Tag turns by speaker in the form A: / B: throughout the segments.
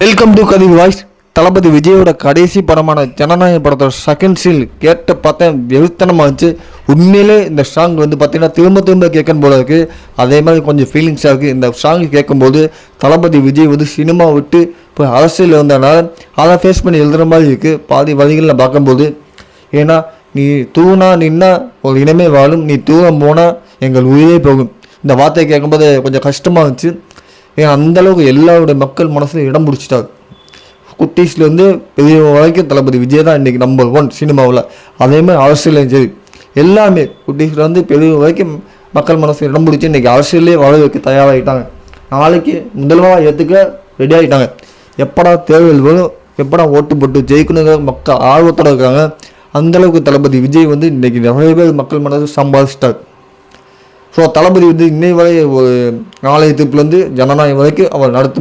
A: Welcome to கதி voice. தளபதி விஜயோட கடைசி படமான ஜனநாயக படத்தோட செகண்ட் சீல் கேட்ட பார்த்தேன், வெறுத்தனமாக இருந்துச்சு. உண்மையிலே இந்த சாங் பார்த்தீங்கன்னா திரும்ப திரும்ப கேட்கணும் போல இருக்குது. அதே மாதிரி கொஞ்சம் ஃபீலிங்ஸாக இருக்குது. இந்த சாங் கேட்கும்போது தளபதி விஜய் சினிமா விட்டு இப்போ அரசியல் வந்தனால அதை ஃபேஸ் பண்ணி எழுதுகிற மாதிரி இருக்குது பாதி வழிகளில் பார்க்கும்போது. ஏன்னா நீ தூணா நின்னா ஒரு இனமே வாழும், நீ தூரம் போனால் எங்கள் உயிரே போகும். இந்த வார்த்தையை கேட்கும்போது கொஞ்சம் கஷ்டமாக இருந்துச்சு. ஏன் அந்தளவுக்கு எல்லாருடைய மக்கள் மனசில் இடம் பிடிச்சிட்டாரு. குட்டீஸ்லேருந்து பெரிய வரைக்கும் தளபதி விஜய் தான் இன்றைக்கி நம்பர் 1 சினிமாவில். அதேமாதிரி அரசியலையும் சரி, எல்லாமே குட்டீஸ்லேருந்து பெரிய வரைக்கும் மக்கள் மனசில் இடம் பிடிச்சி இன்றைக்கி அரசியலே வாழ வைக்க தயாராகிட்டாங்க. நாளைக்கு முதல்வராக ஏற்றுக்க ரெடி ஆகிட்டாங்க. எப்படா தேர்தல் வரும், எப்படா ஓட்டு போட்டு ஜெயிக்கணுங்கிற மக்கள் ஆர்வத்தோடு இருக்காங்க. அந்தளவுக்கு தளபதி விஜய் இன்றைக்கி நிறைய பேர் மக்கள் மனசை சம்பாதிச்சிட்டார். ஸோ தளபதி இன்னை வரை ஒரு நாளைய தீர்ப்புலேருந்து ஜனநாயகம் வரைக்கும் அவர் நடத்தி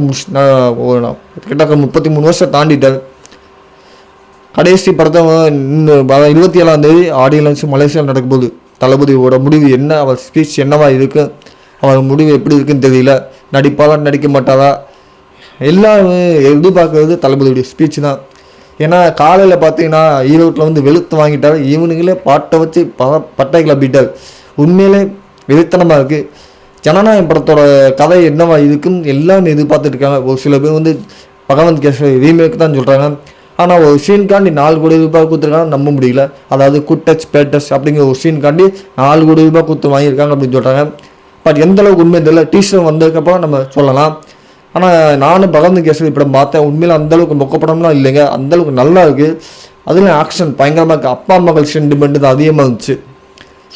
A: கிட்டத்தட்ட 33 வருஷம் தாண்டிட்டார். கடைசி படத்தை 27ஆம் தேதி ஆடியன்ஸ் மலேசியாவில் நடக்கும்போது தளபதியோட முடிவு என்ன, அவர் ஸ்பீச் என்னவா இருக்கு, அவர் முடிவு எப்படி இருக்குன்னு தெரியல. நடிப்பாரா நடிக்க மாட்டாரா, எல்லாரும் எதிர்பார்க்கறது தளபதியுடைய ஸ்பீச் தான். ஏன்னா காலையில் பார்த்தீங்கன்னா ஈரோட்டில் வெளுத்து வாங்கிட்டார். ஈவினிங்கில் பாட்டை வச்சு பட்டை கிளப்பிட்டார். உண்மையிலே வெறித்தனமாக இருக்குது. ஜனநாயக படத்தோட கதை என்னவா இருக்குன்னு எல்லாமே எதிர்பார்த்துட்டு இருக்காங்க. ஒரு சில பேர் பகவந்த் கேசரி ரீமேக் தான் சொல்கிறாங்க. ஆனால் ஒரு சீன்காண்டி 4 கோடி ரூபாய் கொடுத்துருக்காங்க, நம்ப முடியல. அதாவது குட்டச் பேட்டஸ் அப்படிங்கிற ஒரு சீன்காண்டி 4 கோடி ரூபாய் கொடுத்து வாங்கியிருக்காங்க அப்படின்னு சொல்கிறாங்க. பட் எந்த அளவுக்கு உண்மை தெரியல. டீச்சர் வந்ததுக்கப்புறம் நம்ம சொல்லலாம். ஆனால் நானும் பகவந்த் கேசரி படம் பார்த்தேன். உண்மையில் அந்தளவுக்கு மொக்க படம்லாம் இல்லைங்க, அந்தளவுக்கு நல்லா இருக்குது. அதில் ஆக்ஷன் பயங்கரமாக இருக்குது. அப்பா மகள் சென்டிமெண்ட் தான் அதிகமாக இருந்துச்சு.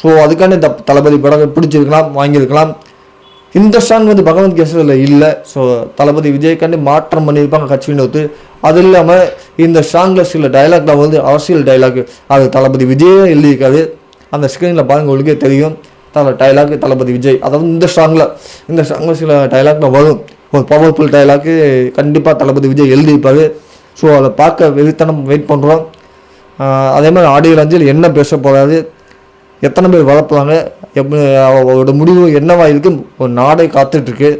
A: ஸோ அதுக்காண்டி இந்த தளபதி படம் பிடிச்சிருக்கலாம், வாங்கியிருக்கலாம். இந்த சாங் பகவந்த் கேசரியில் இல்லை. ஸோ தளபதி விஜய்க்காண்டி மாற்றம் பண்ணியிருப்பாங்க கட்சின்னு ஒத்து. அது இல்லாமல் இந்த சாங்கில் சில டைலாக்லாம் அரசியல் டைலாக், அது தளபதி விஜயே எழுதியிருக்காது. அந்த ஸ்க்ரீனில் பாருங்க, உங்களுக்கே தெரியும். டைலாக் தளபதி விஜய். அதாவது இந்த சாங்கில் சில டைலாக்லாம் வரும். ஒரு பவர்ஃபுல் டைலாக்கு கண்டிப்பாக தளபதி விஜய் எழுதியிருப்பார். ஸோ அதை பார்க்க வெறித்தனம் வெயிட் பண்ணுறோம். அதே மாதிரி ஆடியோ லான்ச்சில் என்ன பேச போகிறாரு, எத்தனை பேர் வளர்ப்பாங்க, அவரோட முடிவு என்னவா இருக்கு, ஒரு நாடே காத்துட்ருக்கு.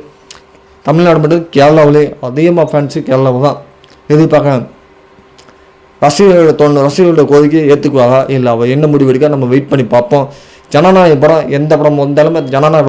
A: தமிழ்நாடு மட்டும் கேரளாவிலே அதிகமாக ஃபேன்ஸு கேரளாவில் தான் எதிர்பார்க்க. ரசிகர்களோட கோரிக்கையை ஏற்றுக்குவாங்க இல்லை, அவர் என்ன முடிவு எடுக்க நம்ம வெயிட் பண்ணி பார்ப்போம். ஜனநாயக படம் எந்த படம் வந்தாலுமே ஜனநாயக